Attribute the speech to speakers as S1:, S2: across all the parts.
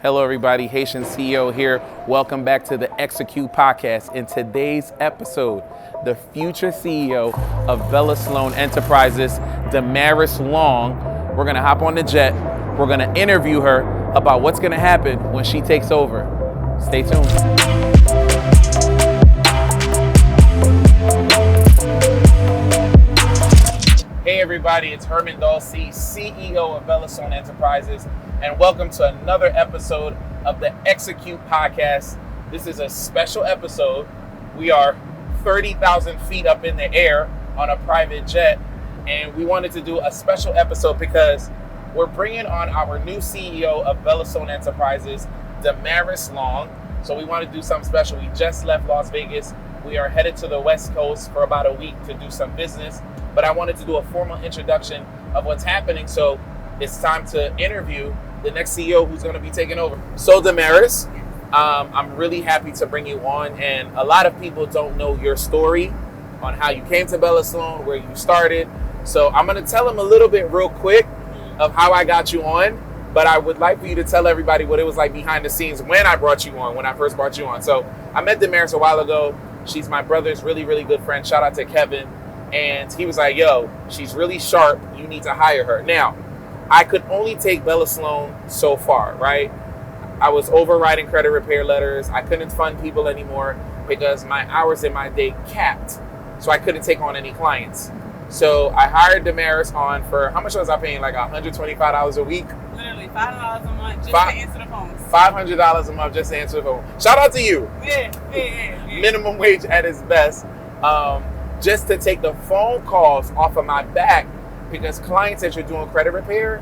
S1: Hello everybody, Haitian CEO here. Welcome back to the S2EP podcast. In today's episode, the future CEO of Bellis Enterprises, Damaris Long. We're gonna hop on the jet. We're gonna interview her about what's gonna happen when she takes over. Stay tuned. Hey everybody, it's Herman, CEO of Bellis Enterprises, and welcome to another episode of the S2EP podcast. This is a special episode. We are 30,000 feet up in the air on a private jet, and we wanted to do a special episode because we're bringing on our new CEO of Bellis Enterprises, Damaris Long. So we want to do something special. We just left Las Vegas. We are headed to the West Coast for about a week to do some business, but I wanted to do a formal introduction of what's happening. So it's time to interview the next CEO who's going to be taking over. So Damaris, I'm really happy to bring you on, and a lot of people don't know your story on how you came to Bellis, where you started. So I'm going to tell them a little bit real quick of how I got you on, but I would like for you to tell everybody what it was like behind the scenes when I brought you on, when I first brought you on. So I met Damaris a while ago. She's my brother's really, really good friend. Shout out to Kevin. And he was like, yo, she's really sharp. You need to hire her. Now, I could only take Bellis so far, right? I was overriding credit repair letters. I couldn't fund people anymore because my hours in my day capped. So I couldn't take on any clients. So I hired Damaris on for, how much was I paying? Like $125 a week?
S2: Literally $5 a month just to answer the phones.
S1: $500 a month just to answer the phone. Shout out to you.
S2: Yeah.
S1: Minimum wage at its best. Just to take the phone calls off of my back, because clients that you're doing credit repair,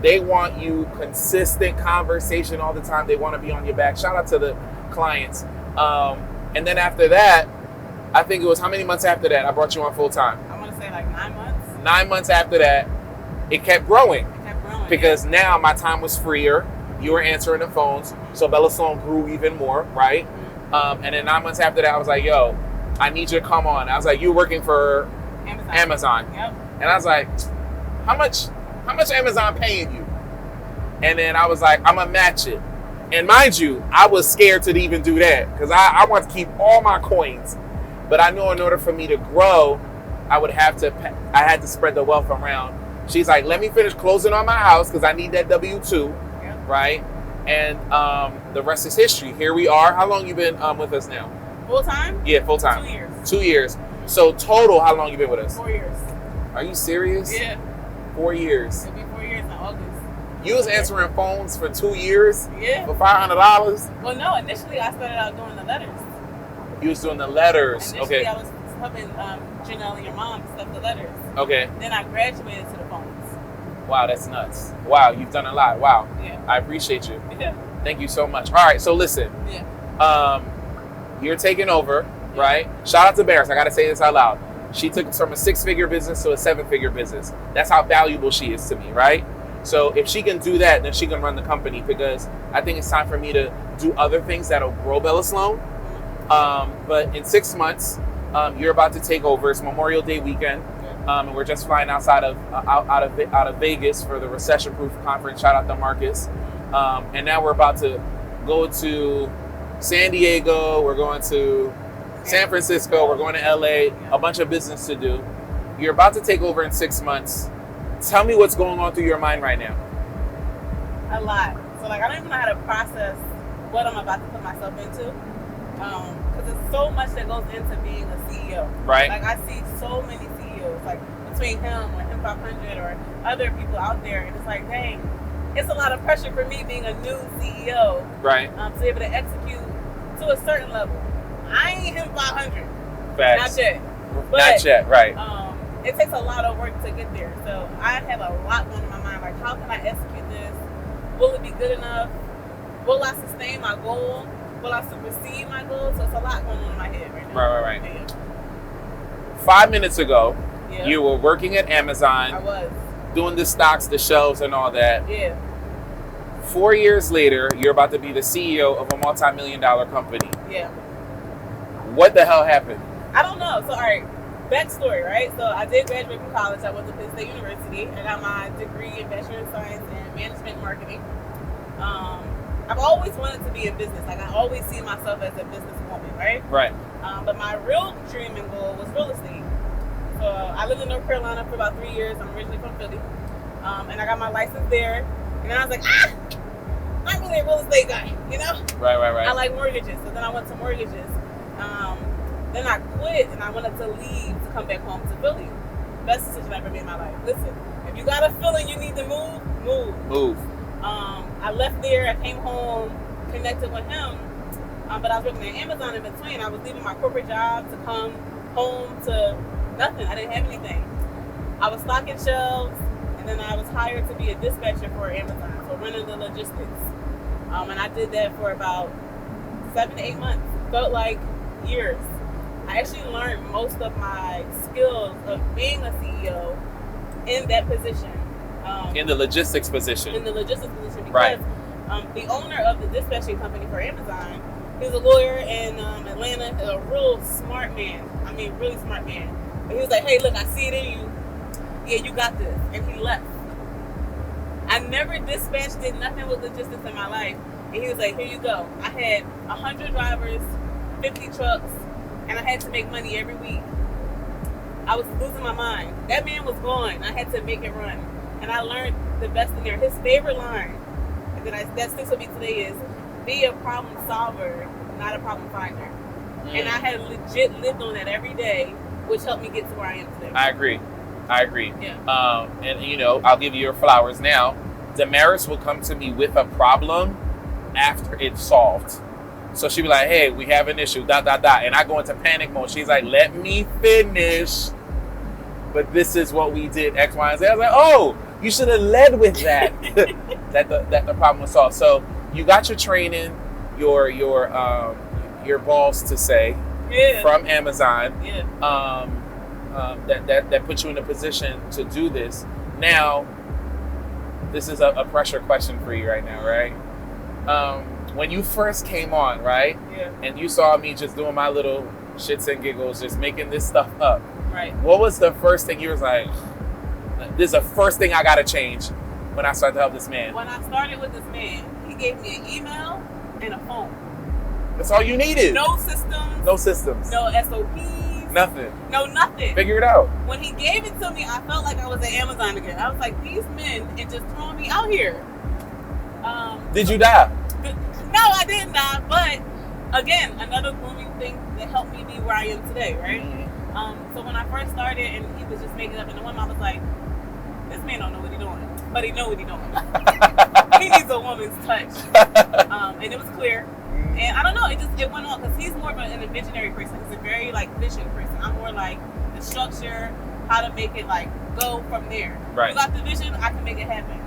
S1: they want you consistent conversation all the time. They want to be on your back. Shout out to the clients. And then after that, I think it was how many months after that I brought you on full time?
S2: I want to say like 9 months.
S1: 9 months after that, it kept growing. Because now my time was freer. You were answering the phones. So Bellis grew even more, right? Mm-hmm. And then 9 months after that, I was like, yo, I need you to come on. I was like, you're working for Amazon.
S2: Yep.
S1: And I was like, how much Amazon paying you? And then I was like, I'm gonna match it. And mind you, I was scared to even do that because I want to keep all my coins. But I knew in order for me to grow, I had to spread the wealth around. She's like, let me finish closing on my house because I need that W-2,
S2: yep.
S1: Right? And the rest is history. Here we are. How long you been with us now?
S2: Full time?
S1: Yeah, full time.
S2: 2 years.
S1: 2 years. So total, how long you been with us?
S2: 4 years.
S1: Are you serious?
S2: Yeah.
S1: 4 years.
S2: It'll be 4 years in August.
S1: You was answering phones for 2 years?
S2: Yeah.
S1: For $500?
S2: Well, no, initially I started out doing the letters.
S1: You was doing the letters.
S2: Initially,
S1: Okay.
S2: I was helping Janelle and your mom stuff the letters.
S1: Okay.
S2: Then I graduated to the phones.
S1: Wow, that's nuts. Wow, you've done a lot. Wow.
S2: Yeah.
S1: I appreciate you.
S2: Yeah.
S1: Thank you so much. All right, so listen.
S2: Yeah.
S1: You're taking over, right? Shout out to Damaris. I got to say this out loud. She took us from a 6-figure business to a 7-figure business. That's how valuable she is to me, right? So if she can do that, then she can run the company, because I think it's time for me to do other things that'll grow Bellis. But in 6 months, you're about to take over. It's Memorial Day weekend, and we're just flying out of Vegas for the Recession Proof Conference. Shout out to Marcus. And now we're about to go to San Diego. We're going to San Francisco. We're going to LA. A bunch of business to do. You're about to take over in 6 months. Tell me what's going on through your mind right now.
S2: A lot. So I don't even know how to process what I'm about to put myself into. Because there's so much that goes into being a CEO.
S1: Right.
S2: I see so many CEOs, between him or him 500 or other people out there, and it's like, dang, it's a lot of pressure for me being a new CEO.
S1: Right.
S2: To be able to execute to a certain level. I ain't him 500.
S1: Facts.
S2: Not yet. But,
S1: not yet, right.
S2: It takes a lot of work to get there. So I have a lot going in my mind. How can I execute this? Will it be good enough? Will I sustain my goal? Will I supersede my goal? So it's a lot going on in my head right now.
S1: Right.
S2: Yeah.
S1: 5 minutes ago,
S2: Yeah.
S1: you were working at Amazon.
S2: I was.
S1: Doing the stocks, the shelves, and all that.
S2: Yeah.
S1: 4 years later, you're about to be the CEO of a multi-million-dollar company.
S2: Yeah.
S1: What the hell happened?
S2: I don't know. So, all right, backstory, right? So, I did graduate from college. I went to Penn State University. I got my degree in Bachelor of Science in Management and Marketing. I've always wanted to be in business. Like, I always see myself as a businesswoman, right?
S1: Right.
S2: But my real dream and goal was real estate. So I lived in North Carolina for about 3 years. I'm originally from Philly. And I got my license there. And then I was like, I'm really a real estate guy, you know?
S1: Right.
S2: I like mortgages. So then I went to mortgages. Then I quit and I wanted to leave to come back home to Philly. Best decision I ever made in my life. Listen, if you got a feeling you need to move. I left there, I came home, connected with him, but I was working at Amazon in between. I was leaving my corporate job to come home to nothing. I didn't have anything. I was stocking shelves, and then I was hired to be a dispatcher for Amazon, so running the logistics. And I did that for about 7 to 8 months. Felt like years. I actually learned most of my skills of being a CEO in that position.
S1: In the logistics position.
S2: Because
S1: right.
S2: The owner of the dispatching company for Amazon, he was a lawyer in Atlanta, a real smart man. I mean, really smart man. And he was like, hey, look, I see it in you. Yeah, you got this. And he left. I never dispatched, did nothing with logistics in my life. And he was like, here you go. I had 100 drivers, 50 trucks, and I had to make money every week. I was losing my mind. That man was gone. I had to make it run. And I learned the best in there. His favorite line that sticks with me today is, be a problem solver, not a problem finder. And I had legit lived on that every day, which helped me get to where I am today.
S1: I agree.
S2: Yeah.
S1: And you know, I'll give you your flowers now. Damaris will come to me with a problem after it's solved. So she'll be like, hey, we have an issue, ... And I go into panic mode. She's like, let me finish. But this is what we did, X, Y, and Z. I was like, oh, you should have led with that. that the problem was solved. So you got your training, your balls to say, from Amazon.
S2: Yeah.
S1: That puts you in a position to do this. Now, this is a pressure question for you right now, right? When you first came on, right?
S2: Yeah.
S1: And you saw me just doing my little shits and giggles, just making this stuff up.
S2: Right.
S1: What was the first thing you was like, this is the first thing I gotta change when I started to help this man?
S2: When I started with this man, he gave me an email and a phone.
S1: That's all you needed.
S2: No systems.
S1: No systems.
S2: No SOPs.
S1: Nothing.
S2: No nothing.
S1: Figure it out.
S2: When he gave it to me, I felt like I was at Amazon again. I was like, these men and just throwing me out here.
S1: Did you die?
S2: No, I didn't die. But again, another grooming thing that helped me be where I am today, right?
S1: Mm-hmm.
S2: So when I first started and he was just making up, and the one I was like, this man don't know what he's doing, but he know what he's doing. He needs a woman's touch. And it was clear. And I don't know, it went on because he's more of a visionary person. He's a very vision person. I'm more like the structure, how to make it go from there.
S1: Right.
S2: You got the vision, I can make it happen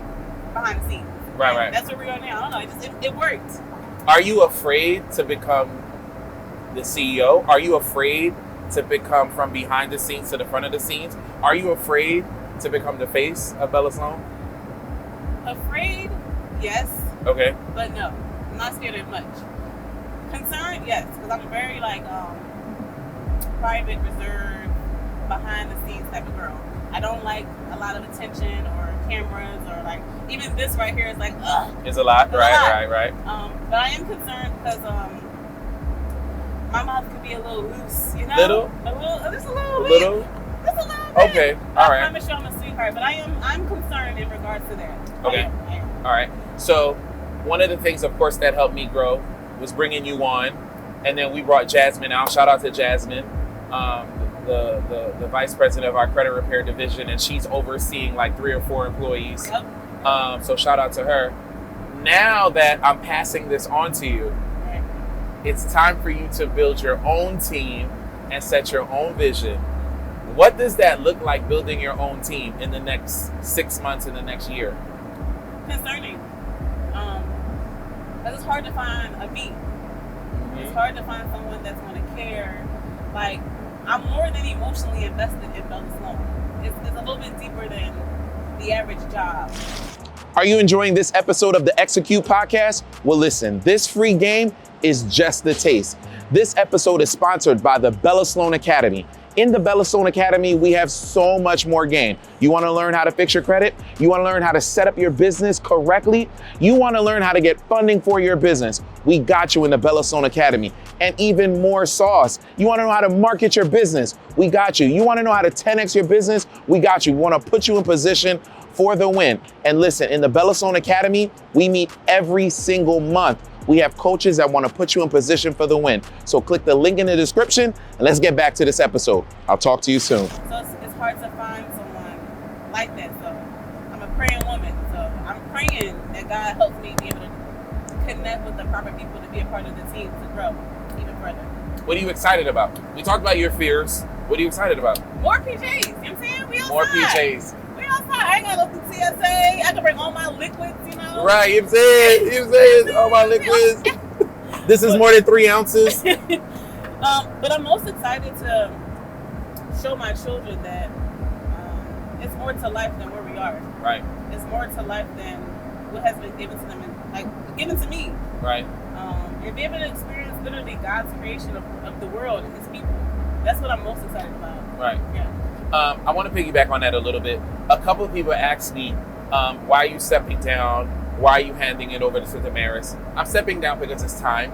S2: behind the scenes.
S1: Right.
S2: That's where we are now. I don't know, it worked.
S1: Are you afraid to become the CEO? Are you afraid to become from behind the scenes to the front of the scenes? Are you afraid to become the face of Bellis Sloan?
S2: Afraid, yes.
S1: Okay.
S2: But no, I'm not scared of much. Concerned, yes, because I'm a very private, reserved, behind the scenes type of girl. I don't like a lot of attention or cameras or even this right here is ugh.
S1: It's a lot, right.
S2: But I am concerned because my mouth could be a little loose, you know?
S1: Little?
S2: Just a little bit.
S1: Little?
S2: Just a little bit.
S1: Okay, all right.
S2: I promise you I'm a sweetheart, but I'm concerned in regards to that.
S1: Okay.
S2: I am.
S1: All right. So one of the things, of course, that helped me grow was bringing you on. And then we brought Jasmine out. Shout out to Jasmine, the vice president of our credit repair division. And she's overseeing 3 or 4 employees.
S2: Yep.
S1: So shout out to her. Now that I'm passing this on to you, it's time for you to build your own team and set your own vision. What does that look like, building your own team in the next 6 months, in the next year?
S2: Concerning. Because it's hard to find a me. Mm-hmm. It's hard to find someone that's going to care. I'm more than emotionally invested in Bellis Sloan. It's a little bit deeper than the average job.
S1: Are you enjoying this episode of the Execute podcast? Well, listen, this free game is just the taste. This episode is sponsored by the Bison Academy. In the Bellis Academy, we have so much more game. You wanna learn how to fix your credit? You wanna learn how to set up your business correctly? You wanna learn how to get funding for your business? We got you in the Bellis Academy. And even more sauce. You wanna know how to market your business? We got you. You wanna know how to 10x your business? We got you. We wanna put you in position for the win. And listen, in the Bellis Academy, we meet every single month. We have coaches that want to put you in position for the win. So click the link in the description and let's get back to this episode. I'll talk to you soon.
S2: So it's hard to find someone like that. So I'm a praying woman. So I'm praying that God helps me be able to connect with the proper people to be a part of the team to grow even further.
S1: What are you excited about? We talked about your fears. What are you excited about?
S2: More PJs. You know what I'm saying? We outside.
S1: More PJs.
S2: We outside. I ain't got to look at TSA. I can bring all my liquids, you know?
S1: Right, you know what I'm saying? All my liquids. This is more than 3 ounces.
S2: But I'm most excited to show my children that it's more to life than where we are.
S1: Right.
S2: It's more to life than what has been given to them, and like given to me.
S1: Right.
S2: And be able to experience literally God's creation of the world and His people. That's what I'm most excited about.
S1: Right.
S2: Yeah.
S1: I want to piggyback on that a little bit. A couple of people asked me, why are you stepping down? Why are you handing it over to Damaris? I'm stepping down because it's time.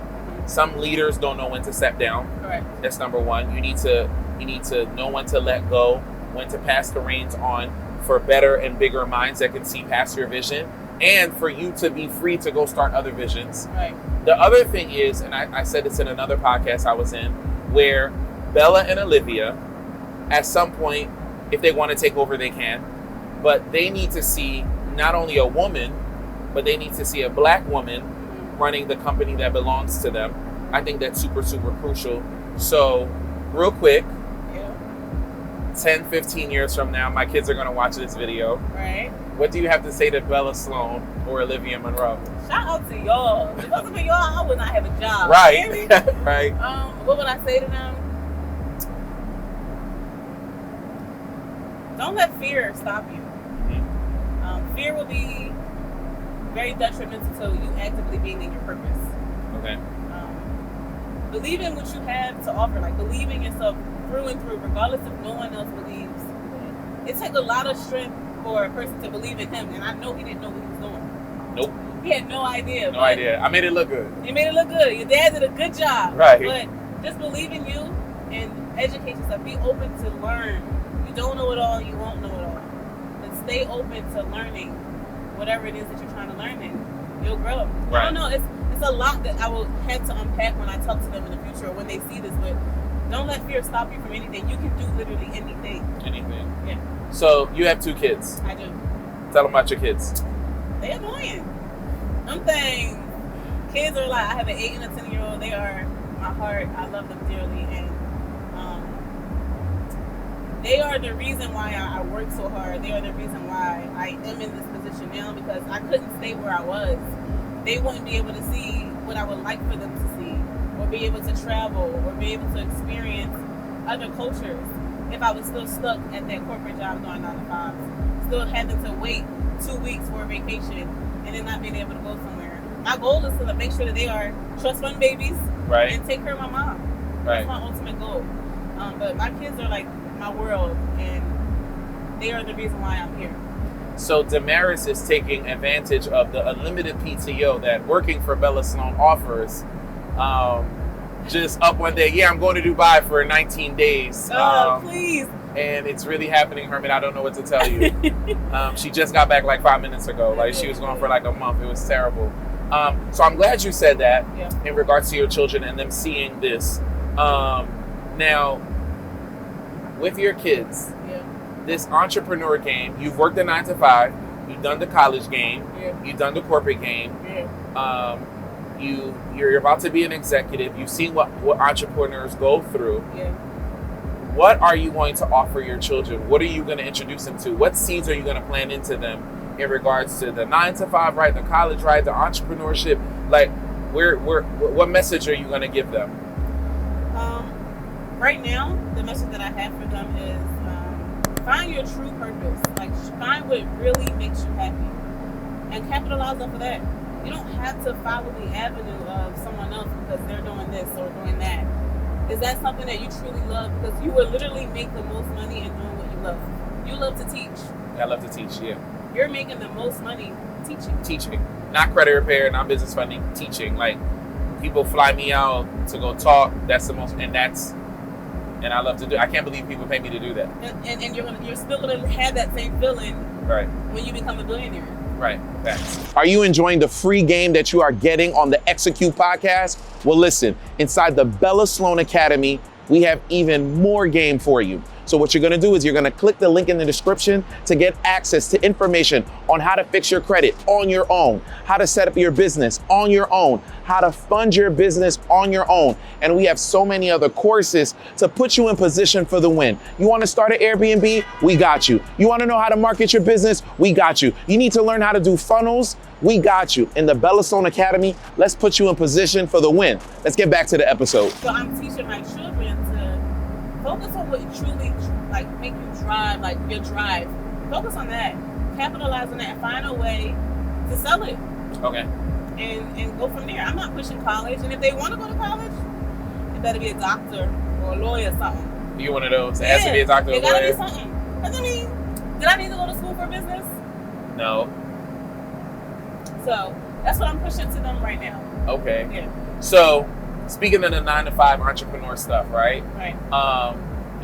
S1: Some leaders don't know when to step down.
S2: Correct.
S1: That's number one. You need to know when to let go, when to pass the reins on for better and bigger minds that can see past your vision, and for you to be free to go start other visions.
S2: Right.
S1: The other thing is, and I said this in another podcast I was in, where Bella and Olivia, at some point, if they want to take over, they can. But they need to see not only a woman, but they need to see a Black woman running the company that belongs to them. I think that's super, super crucial. So real quick, 10, 15 years from now, my kids are going to watch this video.
S2: Right.
S1: What do you have to say to Bella Sloan or Olivia Monroe?
S2: Shout out to y'all. If it wasn't for y'all, I would not have a job.
S1: Right. Right.
S2: What would I say to them? Don't let fear stop you. Mm-hmm. Fear will be very detrimental to you actively being in your purpose. Okay. Believe in what you have to offer. Like, believe in yourself through and through, regardless if no one else believes. It takes a lot of strength for a person to believe in him, and I know he didn't know what he was doing.
S1: Nope.
S2: He had no idea.
S1: No idea. I made it look good.
S2: You made it look good. Your dad did a good job.
S1: Right.
S2: But just believe in you and educate yourself. Be open to learn. You don't know it all, you won't know it all. But stay open to learning whatever it is that you're trying to learn in. You'll grow. Right. I don't know, it's a lot that I will have to unpack when I talk to them in the future or when they see this, but don't let fear stop you from anything. You can do literally anything. Anything. Yeah.
S1: So you have 2 kids.
S2: I do.
S1: Tell them about your kids.
S2: They're annoying. I'm saying kids are like, I have an 8 and a 10-year-old. They are my heart. I love them dearly, and they are the reason why I work so hard. They are the reason why I am in this position now, because I couldn't stay where I was. They wouldn't be able to see what I would like for them to see, or be able to travel, or be able to experience other cultures if I was still stuck at that corporate job doing 9 to 5, still having to wait 2 weeks for a vacation and then not being able to go somewhere. My goal is to make sure that they are trust fund babies, right, and take care of my mom. Right. That's my ultimate goal. But my kids are like my world, and they are the reason why I'm here.
S1: So Damaris is taking advantage of the unlimited PTO that working for Bellis Sloan offers. Just up one day, I'm going to Dubai for 19 days.
S2: Please.
S1: And it's really happening, Herman. I don't know what to tell you. She just got back like 5 minutes ago. Like, she was gone for like a month. It was terrible. So I'm glad you said that in regards to your children and them seeing this. Now, with your kids, this entrepreneur game, you've worked the 9 to 5, you've done the college game, you've done the corporate game, you're about to be an executive, you've seen what entrepreneurs go through. What are you going to offer your children? What are you going to introduce them to? What seeds are you going to plant into them in regards to the 9 to 5, right? The college, right? The entrepreneurship. Like, what message are you going to give them?
S2: Right now, the message that I have for them is find your true purpose. Like, find what really makes you happy and capitalize off of that. You don't have to follow the avenue of someone else because they're doing this or doing that. Is that something that you truly love? Because you will literally make the most money in doing what you love. You love to teach.
S1: I love to teach, yeah.
S2: You're making the most money teaching.
S1: Teaching. Not credit repair, not business funding, teaching. Like, people fly me out to go talk. That's the most, and I love to do. I can't believe people pay me to do that.
S2: And you're still gonna have that same feeling
S1: right
S2: when you become a billionaire.
S1: Right. Thanks. Are you enjoying the free game that you are getting on the Execute podcast? Well, listen, inside the Bellis Sloan Academy, we have even more game for you. So what you're gonna do is you're gonna click the link in the description to get access to information on how to fix your credit on your own, how to set up your business on your own, how to fund your business on your own. And we have so many other courses to put you in position for the win. You wanna start an Airbnb? We got you. You wanna know how to market your business? We got you. You need to learn how to do funnels? We got you. In the Bellis Academy, let's put you in position for the win. Let's get back to the episode.
S2: So I'm teaching my children to focus on what truly make you drive, like your drive. Focus on that. Capitalize on that and find a way to sell it.
S1: Okay.
S2: And go from there. I'm not pushing college. And if they want to go to college, it better be a doctor or a lawyer or something.
S1: You one of those? It has to be a doctor or a lawyer?
S2: It gotta be something. Because did I need to go to school for business?
S1: No.
S2: So that's what I'm pushing to them right now.
S1: Okay.
S2: Yeah.
S1: So speaking of the 9-to-5 entrepreneur stuff, right?
S2: Right.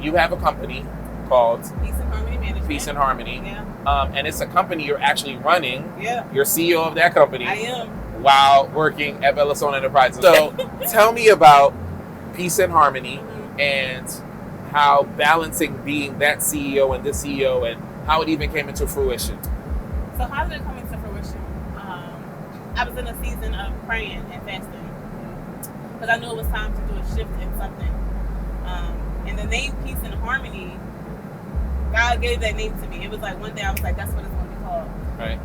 S1: You have a company called
S2: Peace and Harmony Management.
S1: Peace and Harmony.
S2: Yeah.
S1: And it's a company you're actually running.
S2: Yeah.
S1: You're CEO of that company.
S2: I am.
S1: While working at Bellis Enterprises. So tell me about Peace and Harmony and how balancing being that CEO and this CEO and how it even came into fruition.
S2: So how did it come into fruition? I was in a season of praying and fasting because I knew it was time to do a shift in something. And the name Peace and Harmony, God gave that name to me. It was like one day I was like, that's what it's going to be called.
S1: Right.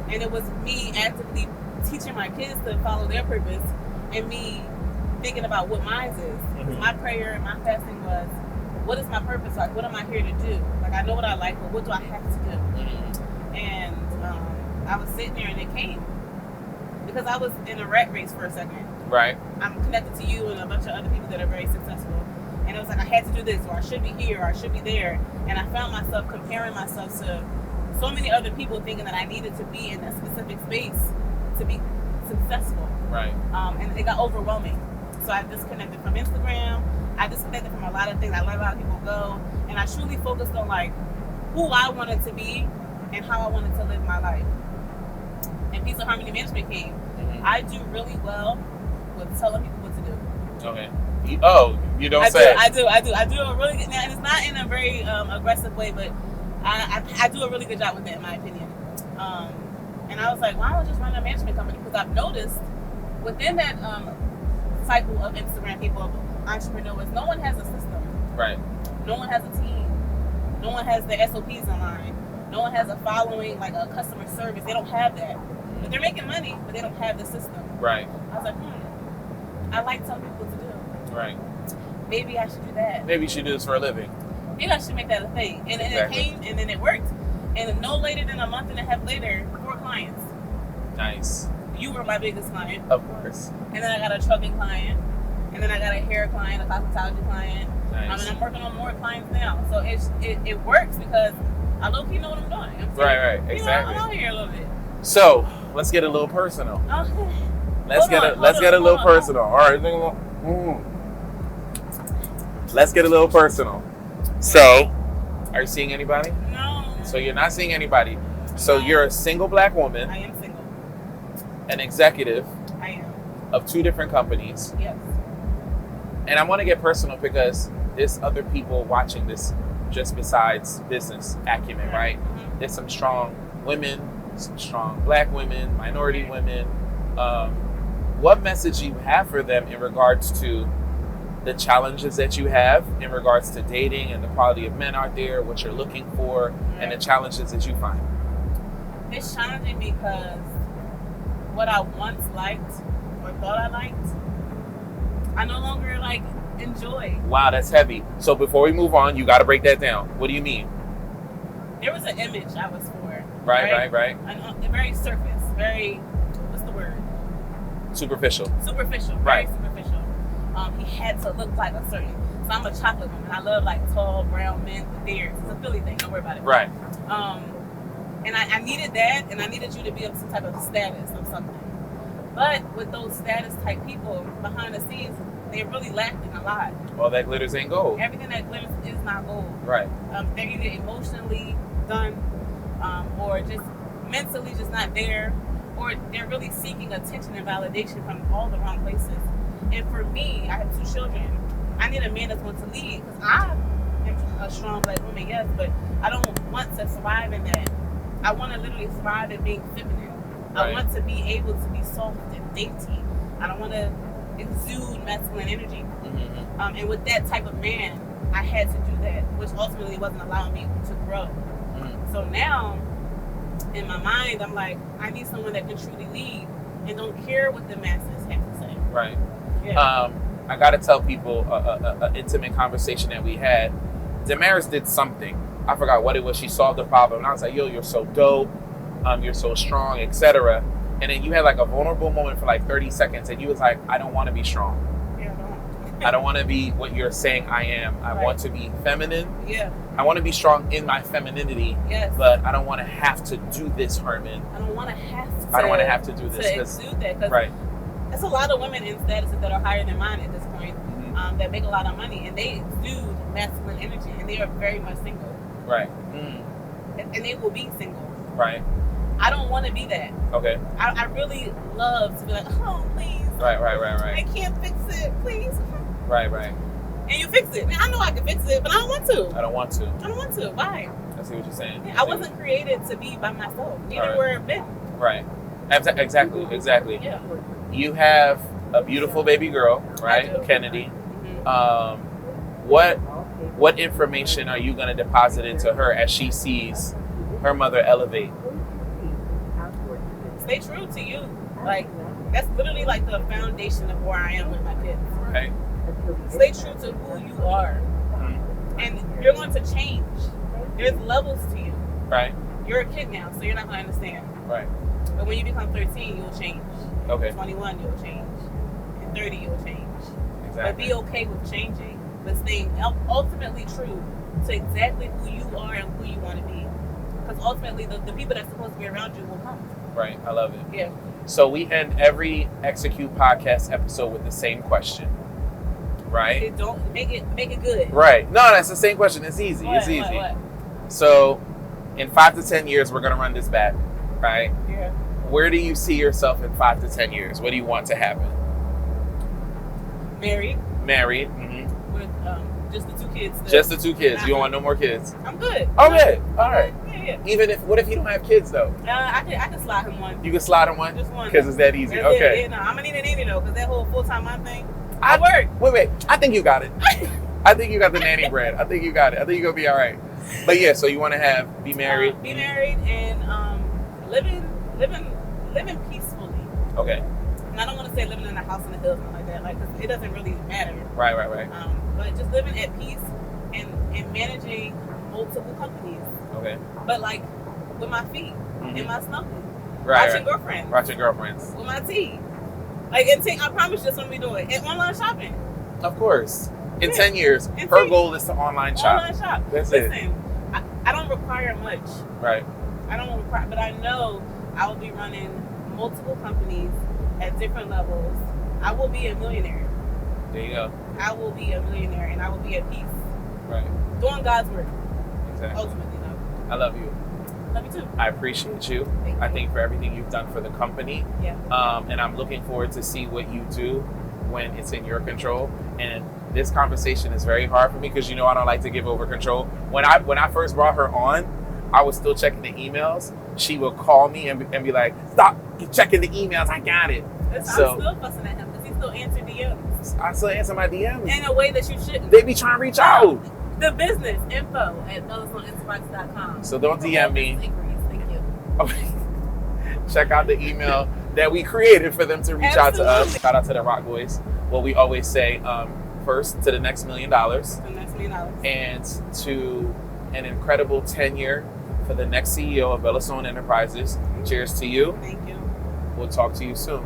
S2: And it was me actively teaching my kids to follow their purpose and me thinking about what mine is. Mm-hmm. My prayer and my fasting was, what is my purpose? Like, what am I here to do? Like, I know what I like, but what do I have to do? Mm-hmm. And I was sitting there and it came because I was in a rat race for a second.
S1: Right.
S2: I'm connected to you and a bunch of other people that are very successful. And it was like, I had to do this, or I should be here, or I should be there. And I found myself comparing myself to so many other people thinking that I needed to be in a specific space to be successful.
S1: Right.
S2: And it got overwhelming. So I disconnected from Instagram. I disconnected from a lot of things. I let a lot of people go. And I truly focused on like who I wanted to be and how I wanted to live my life. And Peace and Harmony Management came. Mm-hmm. I do really well with telling people what to do.
S1: Okay. You don't say.
S2: I do a really good, and it's not in a very aggressive way, but I do a really good job with that, in my opinion. And I was like, why don't I just run a management company? Because I've noticed within that cycle of Instagram people, of entrepreneurs, no one has a system.
S1: Right.
S2: No one has a team. No one has the SOPs in line. No one has a following, like a customer service. They don't have that. But they're making money, but they don't have the system. Right. I was like, I like telling people what to do. Right. Maybe I should do that.
S1: Maybe you should do this for a living.
S2: Maybe I should make that a thing. And exactly. It came, and then it worked. And no later than a month and a half later, 4 clients.
S1: Nice.
S2: You were my biggest client.
S1: Of course.
S2: And then I got a trucking client. And then I got a hair client, a cosmetology client.
S1: Nice.
S2: And I'm working on more clients now. So it works because I low-key know what I'm doing.
S1: Right. Exactly.
S2: I'm out here a little bit.
S1: So let's get a little personal.
S2: Okay.
S1: Let's get a little personal. All right. Let's get a little personal. So, are you seeing anybody?
S2: No.
S1: So you're not seeing anybody. So you're a single black woman.
S2: I am single.
S1: An executive.
S2: I am.
S1: Of 2 different companies.
S2: Yes.
S1: And I want to get personal because there's other people watching this just besides business acumen, right? Mm-hmm. There's some strong women, some strong black women, minority women. What message you have for them in regards to the challenges that you have in regards to dating and the quality of men out there, what you're looking for, and the challenges that you find?
S2: It's challenging because what I once liked or thought I liked, I no longer enjoy.
S1: Wow, that's heavy. So before we move on, you got to break that down. What do you mean?
S2: There was an image I was for.
S1: Right.
S2: Very surface, very, what's the word?
S1: Superficial.
S2: Very
S1: right.
S2: superficial. he had to look like a certain. So I'm a chocolate woman. I love like tall brown men with beards. It's a Philly thing. Don't worry about it.
S1: Right.
S2: And I needed that, and I needed you to be of some type of status or something. But with those status type people behind the scenes, they're really lacking a lot.
S1: All that glitters ain't gold.
S2: Everything that glitters is not gold.
S1: Right.
S2: They're either emotionally done, or just mentally just not there, or they're really seeking attention and validation from all the wrong places. And for me, I have 2 children. I need a man that's going to lead, because I am a strong black woman, yes, but I don't want to thrive in that. I want to literally thrive in being feminine.
S1: Right.
S2: I want to be able to be soft and dainty. I don't want to exude masculine energy.
S1: Mm-hmm.
S2: And with that type of man, I had to do that, which ultimately wasn't allowing me to grow.
S1: Mm-hmm.
S2: So now, in my mind, I'm like, I need someone that can truly lead and don't care what the masses have to say.
S1: Right.
S2: Yeah.
S1: I got to tell people an intimate conversation that we had. Damaris did something. I forgot what it was. She solved the problem. And I was like, yo, you're so dope. You're so strong, etc. And then you had like a vulnerable moment for like 30 seconds. And you was like, I don't want to be strong.
S2: Yeah,
S1: I don't want to be what you're saying I am. I
S2: Right.
S1: want to be feminine.
S2: Yeah.
S1: I want to be strong in my femininity.
S2: Yes.
S1: But I don't want to have to do this, Herman.
S2: I don't want to have to.
S1: I don't want to have to do this.
S2: To
S1: 'cause-
S2: exude that. Cause
S1: right.
S2: there's a lot of women in statuses that are higher than mine at this point,
S1: Mm-hmm.
S2: that make a lot of money, and they exude masculine energy, and they are very much single.
S1: Right.
S2: And they will be single.
S1: Right.
S2: I don't want to be that.
S1: Okay.
S2: I really love to be like, oh, please.
S1: Right.
S2: I can't fix it, please.
S1: Right.
S2: And you fix it. I know I can fix it, but I don't want to.
S1: I don't want to.
S2: I don't want to. Why?
S1: I see what you're saying.
S2: Yeah, I wasn't created to be by myself. Neither
S1: Right.
S2: were men.
S1: Right. Exactly.
S2: Yeah.
S1: You have a beautiful baby girl,
S2: I
S1: right?
S2: do.
S1: Kennedy.
S2: Mhm.
S1: What information are you going to deposit into her as she sees her mother elevate?
S2: Stay true to you. Like, that's literally like the foundation of where I am with my kids.
S1: Right.
S2: Stay true to who you are.
S1: Mm-hmm.
S2: And you're going to change. There's levels to you.
S1: Right.
S2: You're a kid now, so you're not going to understand.
S1: Right.
S2: But when you become 13, you'll change.
S1: Okay.
S2: 21, you'll change. And 30, you'll change. But
S1: Exactly.
S2: be okay with changing, but staying ultimately true to exactly who you are and who you want to be. Because ultimately, the people that's supposed to be around you will come.
S1: Right. I love it.
S2: Yeah.
S1: So we end every Execute podcast episode with the same question. Right.
S2: It don't make it good.
S1: Right. No, that's the same question. It's easy.
S2: What,
S1: it's easy.
S2: What?
S1: So, in 5 to 10 years, we're gonna run this back. Right.
S2: Yeah.
S1: Where do you see yourself in 5 to 10 years? What do you want to happen?
S2: Married
S1: Married. Mm-hmm.
S2: with just the 2 kids. Still.
S1: Just the 2 kids. You don't want no more kids.
S2: I'm good.
S1: Okay. All right.
S2: Yeah.
S1: Even if, what if you don't have kids though?
S2: I can slide him one.
S1: You can slide on one
S2: Just one.
S1: because it's that easy.
S2: That's
S1: Okay.
S2: it. Yeah, no, I'm gonna need a nanny though, because that whole full-time mom thing.
S1: I
S2: work.
S1: Wait. I think you got it. I think you got the nanny bread. I think you got it. I think you're gonna be all right. But yeah, so you want to be married.
S2: Be married and living peacefully.
S1: Okay.
S2: And I don't want to say living in a house in the hills and like that, like, 'cause it doesn't really matter.
S1: Right.
S2: But just living at peace and managing multiple companies.
S1: Okay.
S2: But like with my feet
S1: Mhm.
S2: and my stomach.
S1: Right.
S2: Watching girlfriends.
S1: Watching girlfriends.
S2: With my tea. Like, and I promise just when we do it. And online shopping.
S1: Of course. In
S2: Yeah.
S1: 10 years,
S2: In
S1: her
S2: 10
S1: goal is to online shop.
S2: Online shop.
S1: That's it.
S2: Listen, I don't require much.
S1: Right.
S2: I don't require, but I know I will be running multiple companies at different levels. I will be a millionaire.
S1: There you go.
S2: I will be a millionaire, and I will be at peace.
S1: Right.
S2: Doing God's work,
S1: Exactly.
S2: ultimately, though.
S1: I love you.
S2: Love you too.
S1: I appreciate you.
S2: Thank
S1: I
S2: you.
S1: think for everything you've done for the company.
S2: Yeah.
S1: And I'm looking forward to see what you do when it's in your control. And this conversation is very hard for me because I don't like to give over control. When I first brought her on, I was still checking the emails. She would call me and be like, "Stop checking the emails. I got it."
S2: I'm
S1: So-
S2: still fussing at him because he still answered DMs
S1: I still answer my DMs.
S2: in a way that you shouldn't.
S1: They be trying to reach out.
S2: The business info at BellisOnInterprises.com.
S1: So don't DM me.
S2: Thank you.
S1: Check out the email that we created for them to reach out to us.
S2: Absolutely.
S1: Shout out to the Rock Boys. Well, we always say, first to the next $1 million
S2: The next $1 million.
S1: and to an incredible tenure for the next CEO of Bellis Enterprises. Cheers to you.
S2: Thank you.
S1: We'll talk to you soon.